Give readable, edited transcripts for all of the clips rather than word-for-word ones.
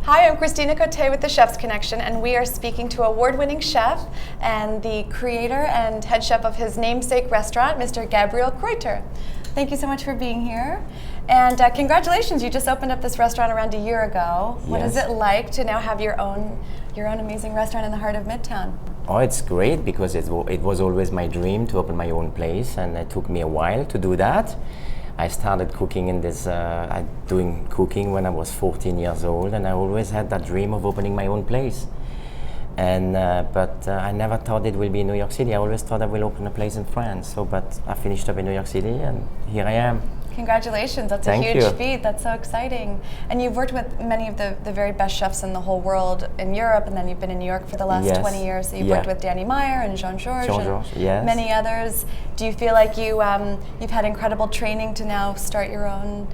Hi, I'm Christina Cote with the Chef's Connection, and we are speaking to award-winning chef and the creator and head chef of his namesake restaurant, Mr. Gabriel Kreuther. Thank you so much for being here. And congratulations, you just opened up this restaurant around a year ago. What is it like to now have your own amazing restaurant in the heart of Midtown? Oh, it's great because it was always my dream to open my own place, and it took me a while to do that. I started cooking doing cooking when I was 14 years old, and I always had that dream of opening my own place. And but I never thought it will be in New York City. I always thought I will open a place in France. But I finished up in New York City, and here I am. Congratulations, that's a huge feat. That's so exciting. And you've worked with many of the very best chefs in the whole world in Europe, and then you've been in New York for the last 20 years. So you've worked with Danny Meyer and Jean-Georges and many others. Do you feel like you've had incredible training to now start your own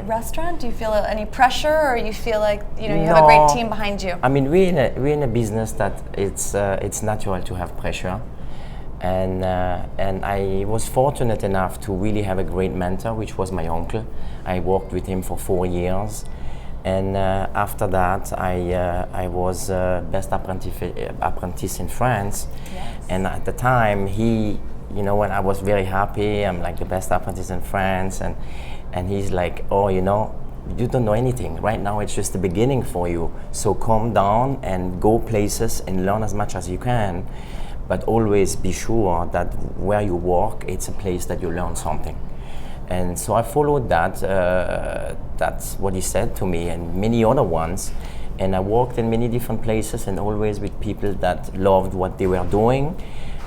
restaurant? Do you feel any pressure, or you feel like you have a great team behind you? I mean, we're in a business that it's natural to have pressure. And I was fortunate enough to really have a great mentor, which was my uncle. I worked with him for 4 years, and after that, I was best apprentice in France. Yes. And at the time, when I was very happy, I'm like the best apprentice in France, and he's like, oh, you don't know anything. Right now, it's just the beginning for you. So calm down and go places and learn as much as you can. But always be sure that where you work, it's a place that you learn something. And so I followed that. That's what he said to me, and many other ones. And I worked in many different places, and always with people that loved what they were doing.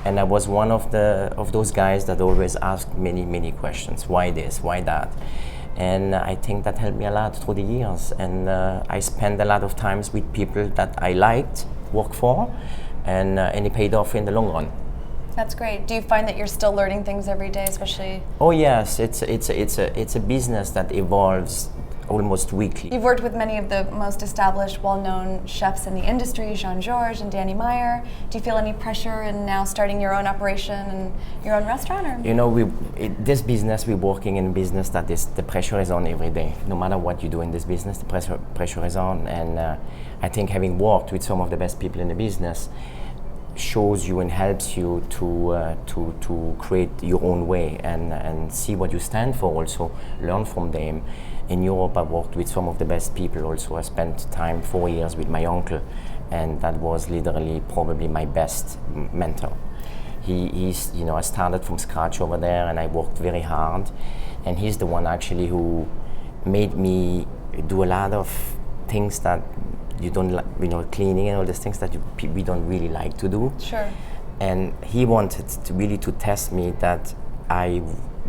And I was one of those guys that always asked many questions. Why this? Why that? And I think that helped me a lot through the years. And I spent a lot of times with people that I liked, work for. And it paid off in the long run. That's great. Do you find that you're still learning things every day, especially? Oh yes, it's a business that evolves almost weekly. You've worked with many of the most established, well-known chefs in the industry, Jean-Georges and Danny Meyer. Do you feel any pressure in now starting your own operation and your own restaurant? Or? This business, we're working in a business that the pressure is on every day. No matter what you do in this business, the pressure is on. And I think having worked with some of the best people in the business shows you and helps you to create your own way and see what you stand for, also learn from them. In Europe, I worked with some of the best people also. I spent 4 years with my uncle, and that was literally probably my best mentor. I started from scratch over there, and I worked very hard, and he's the one actually who made me do a lot of things that you don't like, cleaning and all these things that we don't really like to do. Sure. And he wanted to test me that I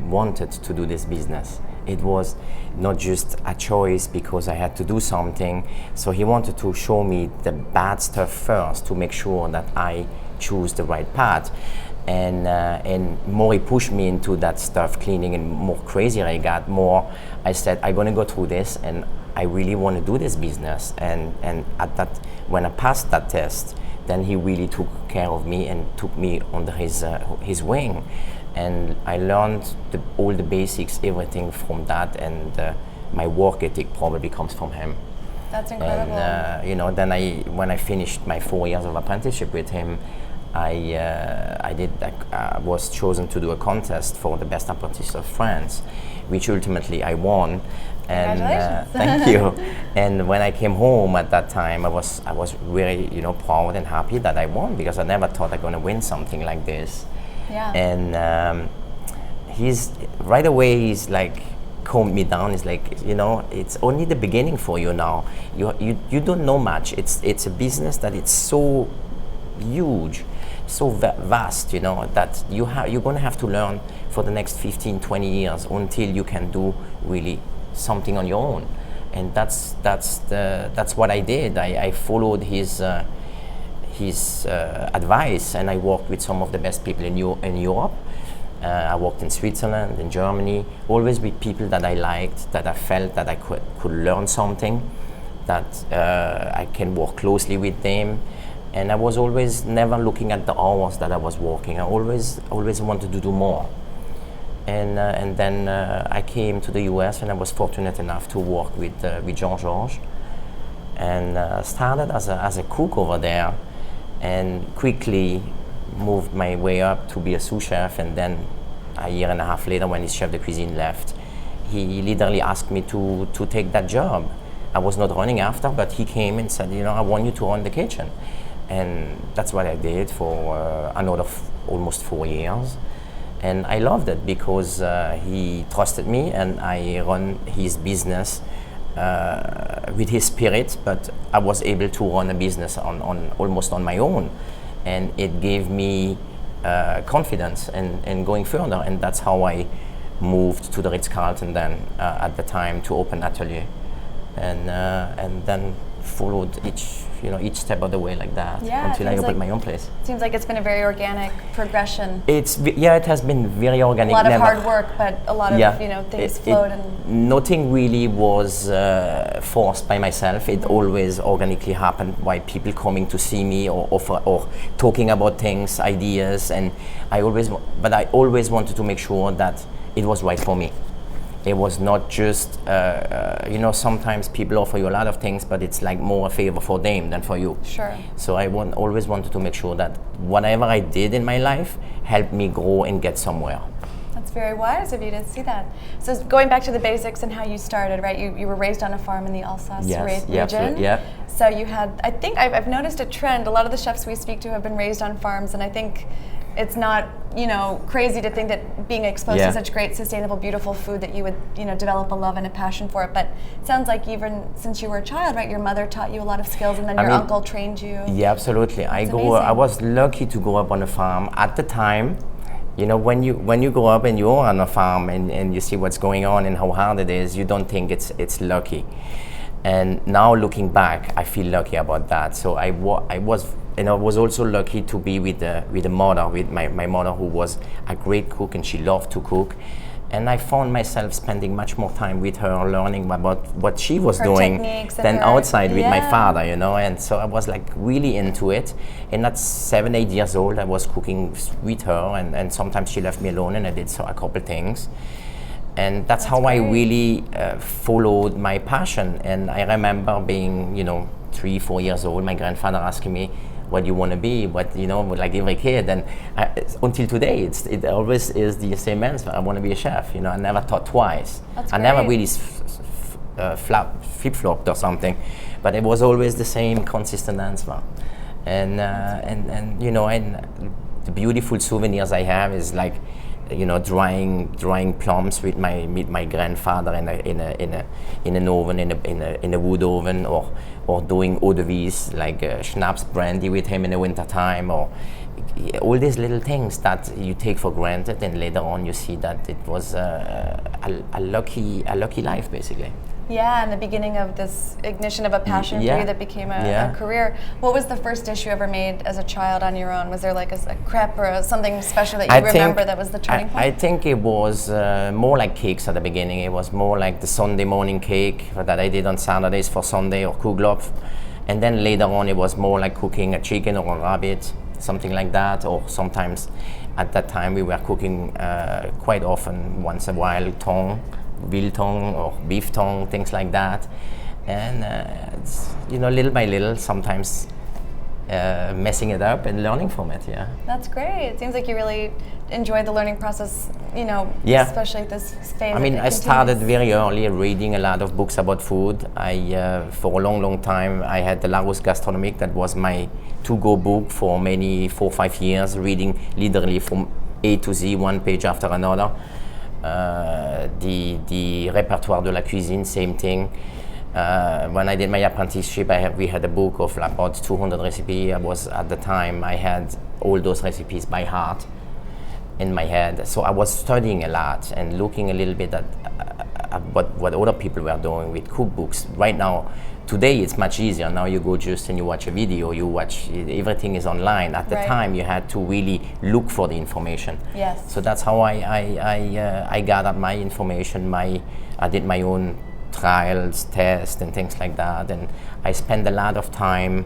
wanted to do this business. It was not just a choice because I had to do something. So he wanted to show me the bad stuff first to make sure that I choose the right path. And more he pushed me into that stuff, cleaning, and more crazier I got, more I said, I'm gonna go through this, and I really want to do this business. And at that, when I passed that test, then he really took care of me and took me under his wing. And I learned all the basics, everything from that, and my work ethic probably comes from him. That's incredible. And then when I finished my 4 years of apprenticeship with him, I was chosen to do a contest for the best apprentice of France, which ultimately I won. And thank you. And when I came home at that time, I was really proud and happy that I won, because I never thought I'm gonna win something like this. Yeah. And he's right away. He's like calmed me down. He's like, it's only the beginning for you now. You don't know much. It's a business that it's so huge, so vast, that you're gonna have to learn for the next 15, 20 years until you can do really something on your own. And that's what I did. I followed his advice, and I worked with some of the best people in Europe. I worked in Switzerland, in Germany, always with people that I liked, that I felt that I could learn something, that I can work closely with them. And I was always never looking at the hours that I was working. I always wanted to do more. And then I came to the US, and I was fortunate enough to work with Jean-Georges. and started as a cook over there, and quickly moved my way up to be a sous chef. And then a year and a half later, when his chef de cuisine left, he literally asked me to take that job. I was not running after, but he came and said, I want you to run the kitchen. And that's what I did for another almost 4 years. And I loved it because he trusted me, and I run his business with his spirit, but I was able to run a business on almost on my own. And it gave me confidence and going further. And that's how I moved to the Ritz-Carlton then at the time to open atelier. And then followed each step of the way like that until I opened my own place. Seems like it's been a very organic progression. It has been very organic. A lot of hard work, but a lot of things flowed. Nothing really was forced by myself. It always organically happened by people coming to see me or talking about things, ideas, and I always wanted to make sure that it was right for me. It was not just, sometimes people offer you a lot of things, but it's like more a favor for them than for you. Sure. So I always wanted to make sure that whatever I did in my life helped me grow and get somewhere. That's very wise of you to see that. So going back to the basics and how you started, right? You were raised on a farm in the Alsace region. Yeah. So you had, I think I've noticed a trend. A lot of the chefs we speak to have been raised on farms, and I think it's not, crazy to think that being exposed to such great, sustainable, beautiful food that you would, develop a love and a passion for it. But it sounds like even since you were a child, right, your mother taught you a lot of skills, and then your uncle trained you. Yeah, absolutely. I was lucky to grow up on a farm. At the time, when you grow up and you're on a farm and you see what's going on and how hard it is, you don't think it's lucky. And now looking back, I feel lucky about that. So I was also lucky to be with my mother, who was a great cook, and she loved to cook. And I found myself spending much more time with her, learning about what she was doing than outside with my father, And so I was like really into it. And at 7, 8 years old, I was cooking with her, and sometimes she left me alone, and I did a couple things. And that's how great. I really followed my passion. And I remember being, 3, 4 years old, my grandfather asking me, what do you want to be? Like every kid. And until today, it always is the same answer. I want to be a chef. I never thought twice. I never really flip-flopped or something. But it was always the same consistent answer. And the beautiful souvenirs I have is like, drying plums with my grandfather in an oven, in a wood oven, or doing eau de vie, like schnapps brandy with him in the winter time, or all these little things that you take for granted, and later on you see that it was a lucky life, basically. Yeah, and the beginning of this ignition of a passion for you that became a career. What was the first dish you ever made as a child on your own? Was there like a crepe or something special that you remember that was the turning point? I think it was more like cakes at the beginning. It was more like the Sunday morning cake that I did on Saturdays for Sunday, or Kuglopf. And then later on it was more like cooking a chicken or a rabbit, something like that. Or sometimes at that time we were cooking quite often, once a while, tongue. Biltong or beef tongue, things like that, and it's, little by little, sometimes messing it up and learning from it. Yeah, that's great. It seems like you really enjoyed the learning process. Especially at this phase. I started very early reading a lot of books about food. For a long time, I had the Larousse Gastronomique. That was my to-go book for many 4 or 5 years, reading literally from A to Z, one page after another. The Répertoire de la Cuisine, same thing. When I did my apprenticeship, we had a book of about 200 recipes. At the time, I had all those recipes by heart in my head. So I was studying a lot and looking a little bit at what other people were doing with cookbooks. Right now, today it's much easier. Now you go just and you watch a video, everything is online. At the time, you had to really look for the information. Yes. So that's how I gathered my information. I did my own trials, tests, and things like that. And I spent a lot of time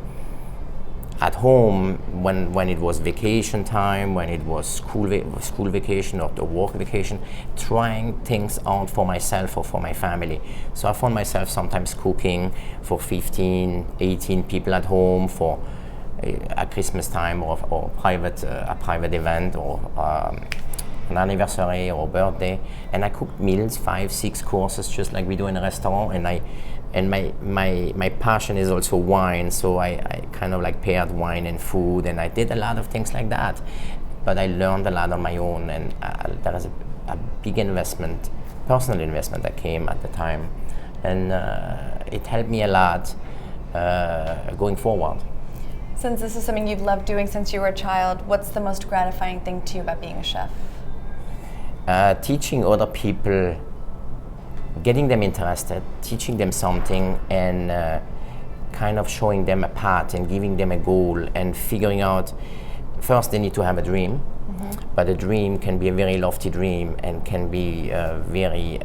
at home, when it was vacation time, when it was school vacation or the work vacation, trying things out for myself or for my family. So I found myself sometimes cooking for 15, 18 people at home for a Christmas time or a private event or an anniversary or birthday, and I cooked meals, 5, 6 courses, just like we do in a restaurant. And my passion is also wine, so I kind of like paired wine and food, and I did a lot of things like that. But I learned a lot on my own, and there is a big investment, personal investment that came at the time, and it helped me a lot going forward. Since this is something you've loved doing since you were a child, what's the most gratifying thing to you about being a chef? Teaching other people, getting them interested, teaching them something, and kind of showing them a path and giving them a goal and figuring out, first they need to have a dream, but a dream can be a very lofty dream and can be very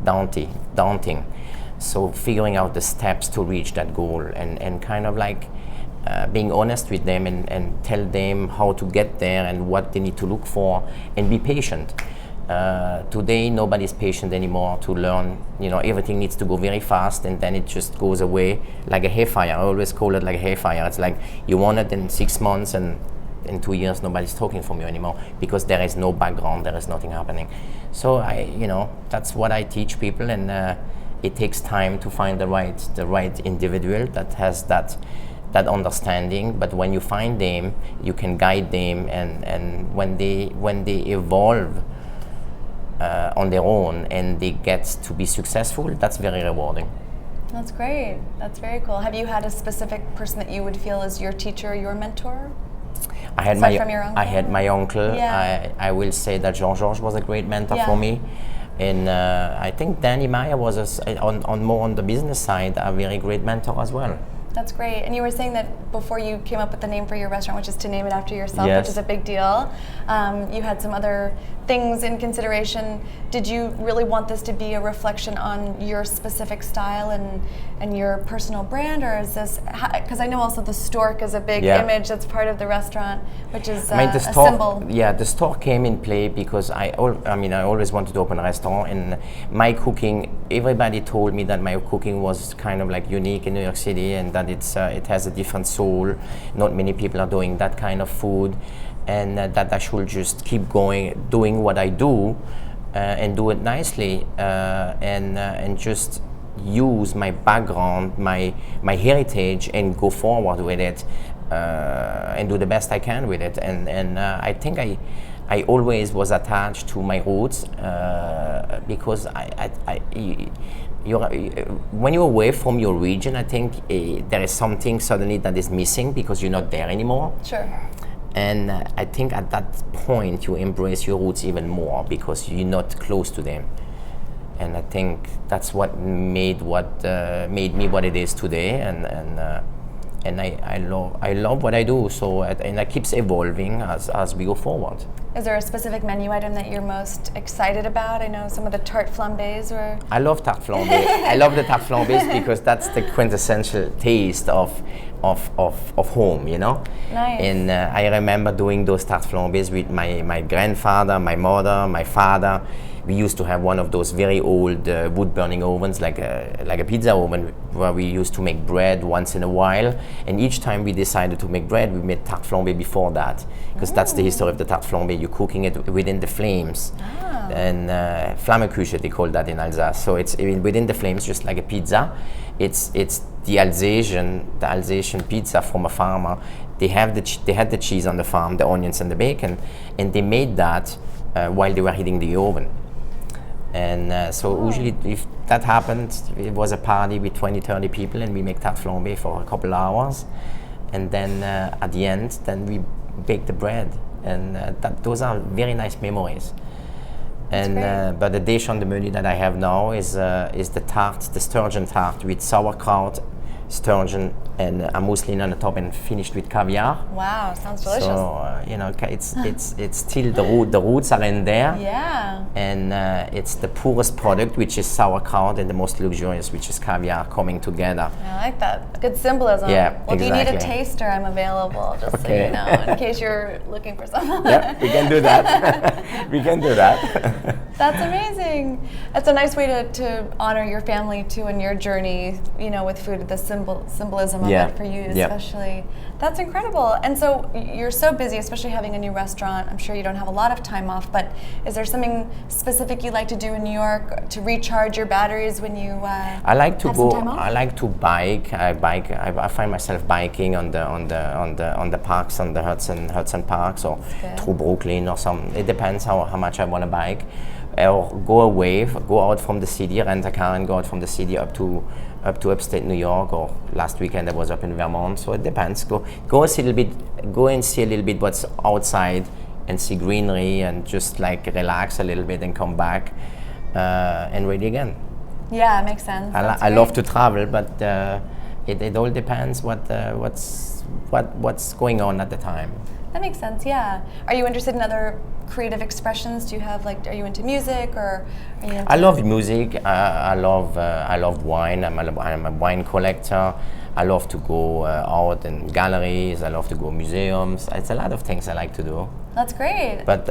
daunting. So figuring out the steps to reach that goal and kind of like being honest with them and tell them how to get there and what they need to look for, and be patient. Today nobody's patient anymore to learn. Everything needs to go very fast, and then it just goes away like a hair fire. I always call it like a hair fire. It's like you want it in 6 months, and in 2 years nobody's talking from you anymore because there is no background, there is nothing happening. So that's what I teach people, and it takes time to find the right individual that has that understanding. But when you find them, you can guide them, and when they evolve on their own and they get to be successful, that's very rewarding. That's great. That's very cool. Have you had a specific person that you would feel is your teacher, your mentor? I had my uncle. Yeah. I will say that Jean-Georges was a great mentor for me. And I think Danny Meyer was more on the business side, a very great mentor as well. That's great. And you were saying that before you came up with the name for your restaurant, which is to name it after yourself, yes, which is a big deal. You had some other things in consideration. Did you really want this to be a reflection on your specific style and your personal brand, or is this, because I know also the stork is a big image that's part of the restaurant, which is a symbol. Yeah, the stork came in play because I always wanted to open a restaurant, and my cooking, everybody told me that my cooking was kind of like unique in New York City, and that it has a different soul. Not many people are doing that kind of food, and that I should just keep doing what I do, and do it nicely, and just use my background, my heritage, and go forward with it, and do the best I can with it. And I think I always was attached to my roots, because when you're away from your region, I think there is something suddenly that is missing because you're not there anymore. Sure. And I think at that point you embrace your roots even more because you're not close to them. And I think that's what made me what it is today. And I love what I do. So and it keeps evolving as we go forward. Is there a specific menu item that you're most excited about? I know some of the tarte flambés were. I love tarte flambé. I love the tarte flambés because that's the quintessential taste of home, Nice. And I remember doing those tarte flambés with my grandfather, my mother, my father. We used to have one of those very old wood-burning ovens, like a pizza oven, where we used to make bread once in a while. And each time we decided to make bread, we made tarte flambé before that, because that's the history of the tarte flambé. You're cooking it within the flames, and Flammeküche they call that in Alsace. So it's within the flames, just like a pizza. It's the Alsatian pizza from a farmer. They had the cheese on the farm, the onions and the bacon, and they made that while they were heating the oven. And so usually if that happened, it was a party with 20, 30 people, and we make tarte flambé for a couple hours. And then at the end, then we bake the bread. And those are very nice memories. And but the dish on the menu that I have now is the tart, the sturgeon tart with sauerkraut, sturgeon and a mousseline on the top, and finished with caviar. Wow, sounds delicious. So it's still the roots are in there. Yeah. And it's the poorest product, which is sauerkraut, and the most luxurious, which is caviar, coming together. I like that. Good symbolism. Yeah, well, exactly. If you need a taster, I'm available, just so you know, in case you're looking for someone. Yeah, we can do that. We can do that. That's amazing. It's a nice way to honor your family too and your journey, with food, the symbolism of it for you especially. That's incredible. And so you're so busy, especially having a new restaurant. I'm sure you don't have a lot of time off, but is there something specific you like to do in New York to recharge your batteries when you I like to have go. some time off? I like to bike. I find myself biking on the parks, on the Hudson Parks, or through Brooklyn or something. It depends how much I want to bike. Or go out from the city, rent a car and go out from the city up to upstate New York, or last weekend I was up in Vermont. So it depends. Go and see a little bit what's outside, and see greenery, and just like relax a little bit and come back and ready again. Yeah, it makes sense. I love to travel, but it all depends what's going on at the time. That makes sense. Yeah. Are you interested in other creative expressions? Do you have are you into music, or are you into I love music. I love wine. I'm a wine collector. I love to go out in galleries. I love to go museums. It's a lot of things I like to do. That's great. But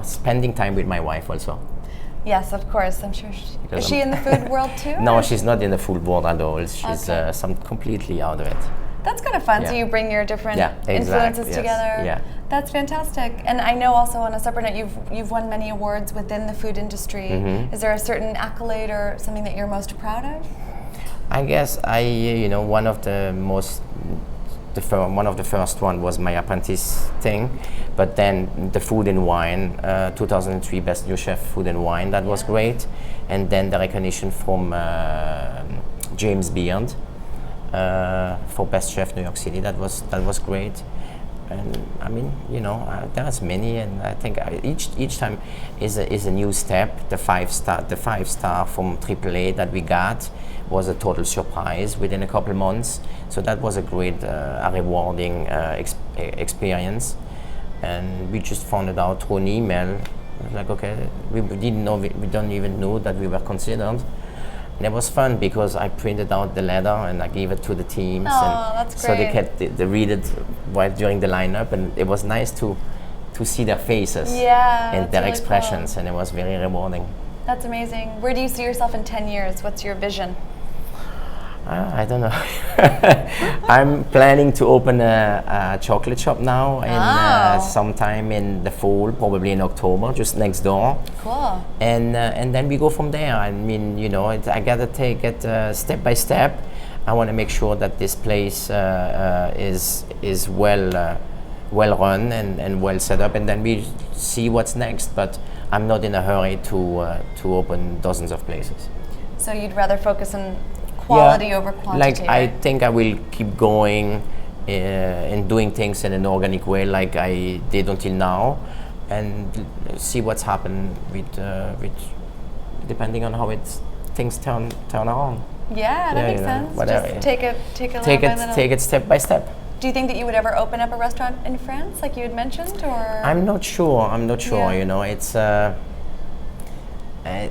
spending time with my wife also. Yes, of course. I'm sure. Is she in the food world too? No, she's not in the food world at all. She's completely out of it. That's kind of fun. Yeah. So you bring your different exactly, influences yes. together. Yeah. That's fantastic. And I know also on a separate note, you've won many awards within the food industry. Mm-hmm. Is there a certain accolade or something that you're most proud of? I guess one of the first one was my apprentice thing, but then the food and wine, 2003 Best New Chef Food and Wine, that was great, and then the recognition from James Beard for Best Chef New York City. That was great. And I mean, there's many, and I think each time is a new step. The five star from AAA that we got was a total surprise within a couple months. So that was a great, rewarding experience. And we just found it out through an email. Like, okay, we didn't know, we don't even know that we were considered. And it was fun because I printed out the letter and I gave it to the teams. That's great. So they read it while during the lineup, and it was nice to see their faces and their really expressions, cool. And it was very rewarding. That's amazing. Where do you see yourself in 10 years? What's your vision? I don't know. I'm planning to open a chocolate shop now, and sometime in the fall, probably in October, just next door. Cool. And then we go from there. I mean, I gotta take it step by step. I want to make sure that this place is well run and well set up, and then we see what's next. But I'm not in a hurry to open dozens of places. So you'd rather focus on quality over quantity? I think I will keep going and doing things in an organic way, like I did until now, and see what's happened with depending on how things turn around. Yeah, that makes sense. Whatever. Just take it step by step. Do you think that you would ever open up a restaurant in France, like you had mentioned, or? I'm not sure. Yeah. It's.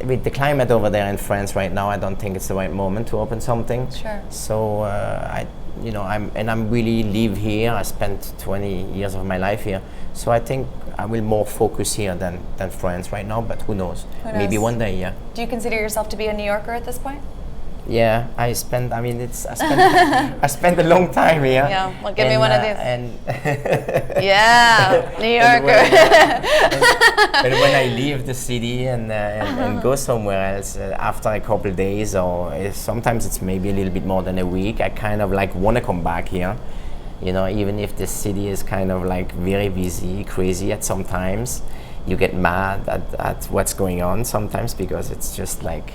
With the climate over there in France right now, I don't think it's the right moment to open something. Sure. So I'm really live here. I spent 20 years of my life here, so I think I will more focus here than France right now. But who knows? Maybe one day, yeah. Do you consider yourself to be a New Yorker at this point? Yeah, I spent a long time here. Yeah, well, give me one of these. And yeah, New Yorker. And when I leave the city and go somewhere else after a couple days, or sometimes it's maybe a little bit more than a week, I kind of like want to come back here. Even if the city is kind of like very busy, crazy at some times, you get mad at what's going on sometimes because it's just like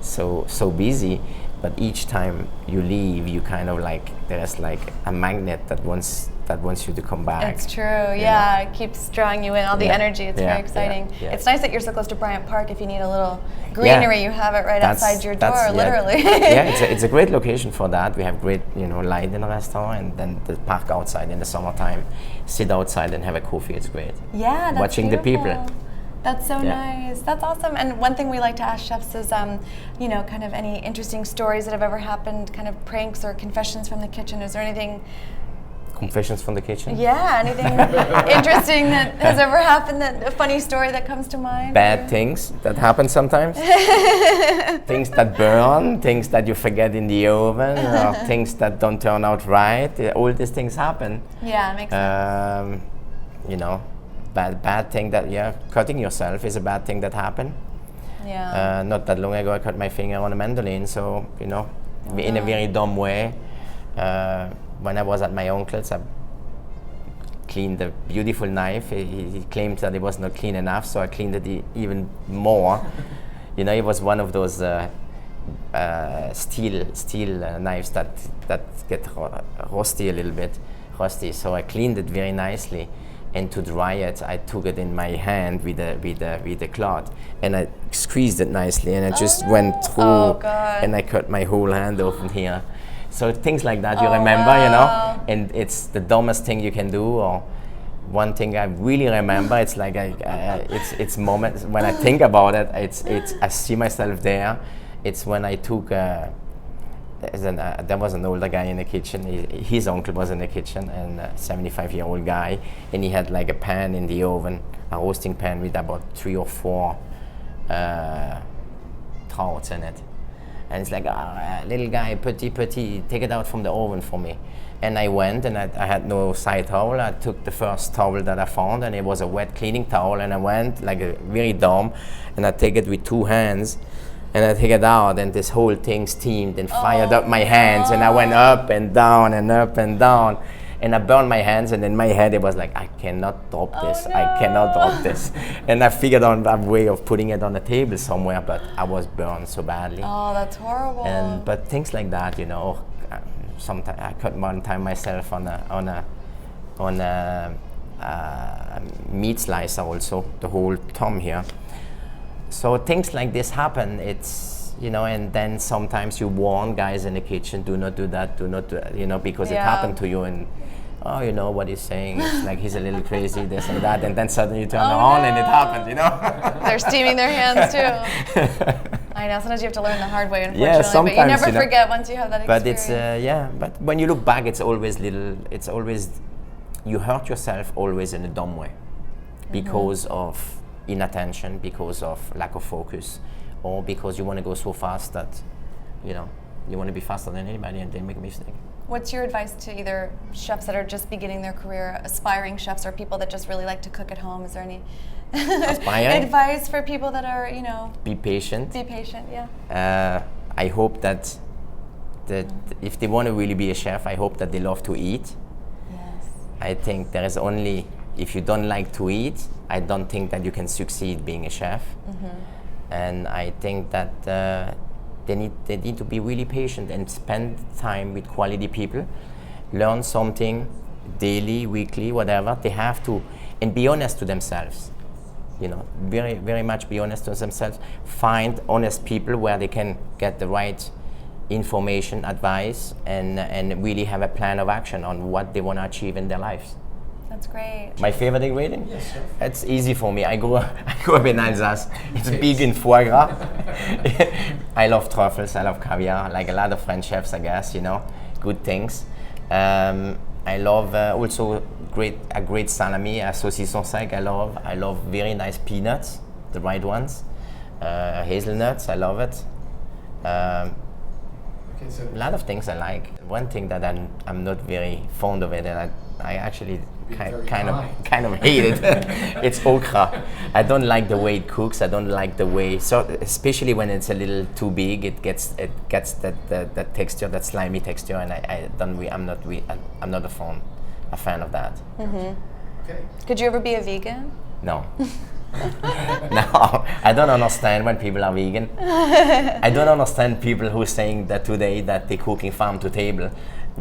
so busy. But each time you leave, you kind of like there's like a magnet that wants that wants you to come back. It's true, yeah. It keeps drawing you in, all the energy. It's very exciting. It's nice that you're so close to Bryant Park. If you need a little greenery, you have it right outside your door, literally. It's a great location for that. We have great, light in the restaurant, and then the park outside in the summertime. Sit outside and have a coffee. It's great. Yeah, that's watching beautiful. the people. That's so nice. That's awesome. And one thing we like to ask chefs is, kind of any interesting stories that have ever happened, kind of pranks or confessions from the kitchen. Is there anything? Confessions from the kitchen? Yeah, anything interesting that has ever happened, a funny story that comes to mind? Bad things that happen sometimes. Things that burn, things that you forget in the oven, or things that don't turn out right. All these things happen. Yeah, it makes sense. Bad thing that, cutting yourself is a bad thing that happened. Yeah. Not that long ago I cut my finger on a mandolin, so, in a very dumb way. When I was at my uncle's, I cleaned the beautiful knife. He claimed that it was not clean enough, so I cleaned it even more. It was one of those steel knives that get rusty a little bit, so I cleaned it very nicely. And to dry it, I took it in my hand with a cloth, and I squeezed it nicely, and it just went through, and I cut my whole hand open here. So things like that you remember, and it's the dumbest thing you can do. Or one thing I really remember, it's like it's moments when I think about it. It's I see myself there. It's when I took. There was an older guy in the kitchen. His uncle was in the kitchen, and a 75-year-old guy, and he had like a pan in the oven, a roasting pan with about 3 or 4 trouts in it. And it's like, little guy, petit, take it out from the oven for me. And I went, and I had no side towel. I took the first towel that I found, and it was a wet cleaning towel, and I went like very dumb, and I take it with 2 hands. And I take it out, and this whole thing steamed and fired up my hands, and I went up and down and up and down, and I burned my hands, and in my head it was like, I cannot drop this, I cannot drop this. And I figured out a way of putting it on the table somewhere, but I was burned so badly. Oh, that's horrible. But things like that, sometimes I cut one time myself on a meat slicer also, the whole thumb here. So things like this happen. It's and then sometimes you warn guys in the kitchen, do not do that, do not do, because it happened to you, and what he's saying. It's like he's a little crazy, this and that, and then suddenly you turn on and it happened. They're steaming their hands too. I know. Sometimes you have to learn the hard way, unfortunately. Yeah, sometimes, but you never forget once you have that experience. But it's But when you look back, it's always you hurt yourself always in a dumb way, because of inattention, because of lack of focus, or because you want to go so fast that you want to be faster than anybody and then make a mistake. What's your advice to either chefs that are just beginning their career, aspiring chefs, or people that just really like to cook at home? Is there any advice for people that are be patient? Be patient, yeah. I hope that if they want to really be a chef, I hope that they love to eat. Yes. I think there is only, if you don't like to eat, I don't think that you can succeed being a chef. And I think that they need to be really patient and spend time with quality people, learn something daily, weekly, whatever. They have to, and be honest to themselves. Very, very much be honest to themselves. Find honest people where they can get the right information, advice, and really have a plan of action on what they want to achieve in their lives. That's great. My favorite ingredient? Yes, sir. It's easy for me. I grew up in Alsace. It's big in foie gras. I love truffles. I love caviar. Like a lot of French chefs, I guess. Good things. I love also a great salami, a saucisson sec. I love very nice peanuts, the right ones. Hazelnuts. I love it. A lot of things I like. One thing that I'm not very fond of it, and I actually kind of hate it. It's okra. I don't like the way it cooks. I don't like the way, so especially when it's a little too big, it gets that texture, that slimy texture, and I'm not a fan of that. Okay. Could you ever be a vegan? No. No, I don't understand when people are vegan. I don't understand people who are saying that today that they're cooking farm to table.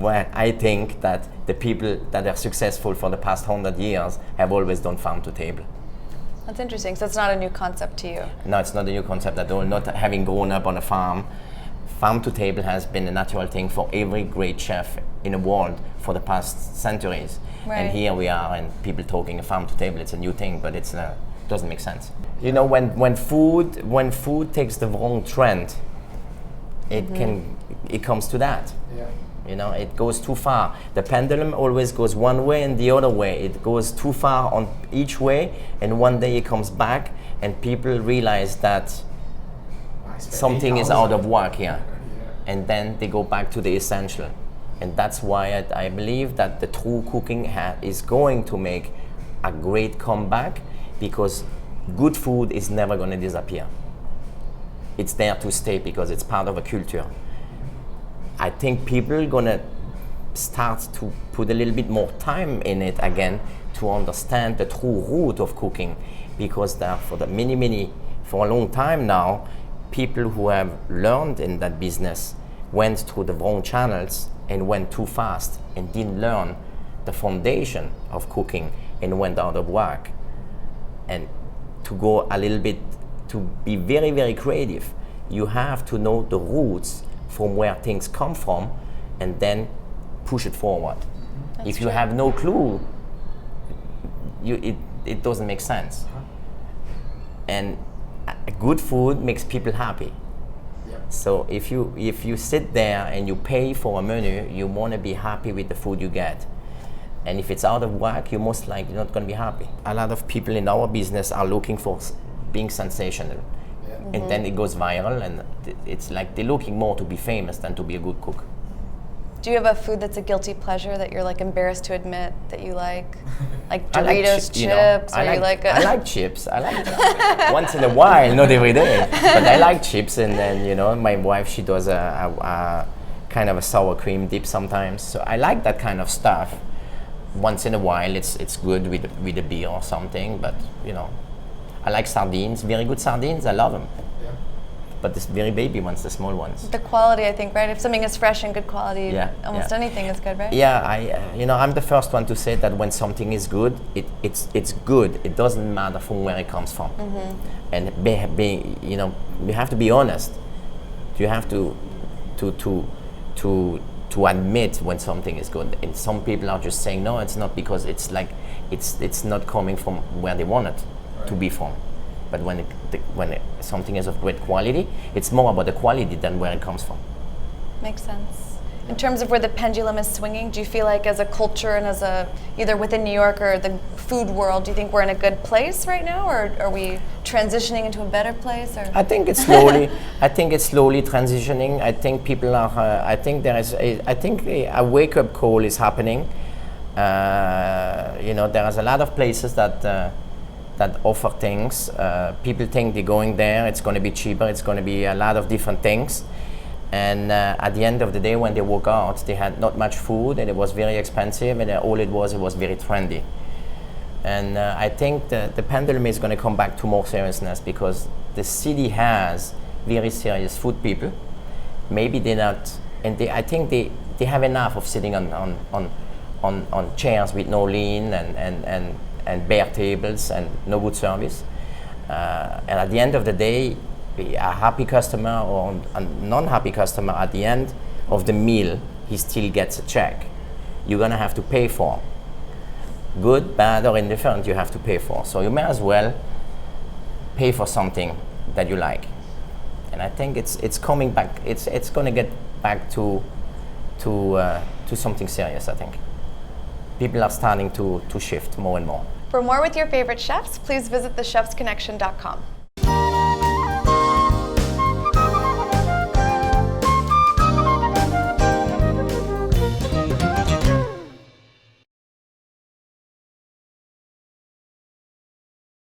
where I think that the people that are successful for the past 100 years have always done farm to table. That's interesting. So it's not a new concept to you. No, it's not a new concept at all. Not having grown up on a farm, farm to table has been a natural thing for every great chef in the world for the past centuries. Right. And here we are, and people talking a farm to table. It's a new thing, but it doesn't make sense. You know, when food takes the wrong trend, it comes to that. Yeah. You know, it goes too far. The pendulum always goes one way and the other way. It goes too far on each way, and one day it comes back, and people realize that something is out of whack here. And then they go back to the essential. And that's why I believe that the true cooking is going to make a great comeback, because good food is never going to disappear. It's there to stay because it's part of a culture. I think people are going to start to put a little bit more time in it again to understand the true root of cooking, because for a long time now, people who have learned in that business went through the wrong channels and went too fast and didn't learn the foundation of cooking and went out of whack. And to go a little bit, to be very, very creative, you have to know the roots from where things come from and then push it forward. That's if you true. have no clue, it doesn't make sense. And good food makes people happy. So if you sit there and you pay for a menu, you want to be happy with the food you get. And if it's out of whack, you're most likely not going to be happy. A lot of people in our business are looking for being sensational. And then it goes viral, and it's like they're looking more to be famous than to be a good cook. Do you have a food that's a guilty pleasure that you're like embarrassed to admit that you like? Like I like Doritos chips, or you like I like chips. I like once in a while, not every day. But I like chips, and then my wife, she does a kind of a sour cream dip sometimes. So I like that kind of stuff. Once in a while, it's good with a beer or something. But I like sardines, very good sardines. I love them. Yeah. But the very baby ones, the small ones. the quality, I think, right? If something is fresh and good quality, almost anything is good, right? Yeah, I'm the first one to say that when something is good, it's good. It doesn't matter from where it comes from. And you have to be honest. You have to admit when something is good. And some people are just saying no, it's not, because it's like it's not coming from where they want it to be from. But when something is of great quality, it's more about the quality than where it comes from. Makes sense. In terms of where the pendulum is swinging, do you feel like as a culture and as either within New York or the food world, do you think we're in a good place right now, or are we transitioning into a better place? Or? I think it's slowly. I think it's slowly transitioning. I think people are. I think there is. I think a wake-up call is happening. There is a lot of places that offer things. People think they're going there, it's going to be cheaper, it's going to be a lot of different things. And at the end of the day, when they walk out, they had not much food, and it was very expensive, and all it was very trendy. And I think the pendulum is going to come back to more seriousness, because the city has very serious food people. Maybe they're not, and I think they have enough of sitting on chairs with no lean and bare tables and no good service. And at the end of the day, a happy customer or a non-happy customer, at the end of the meal, he still gets a check. You're gonna have to pay for. Good, bad, or indifferent, you have to pay for. So you may as well pay for something that you like. And I think it's coming back. It's gonna get back to something serious, I think. People are starting to shift more and more. For more with your favorite chefs, please visit thechefsconnection.com.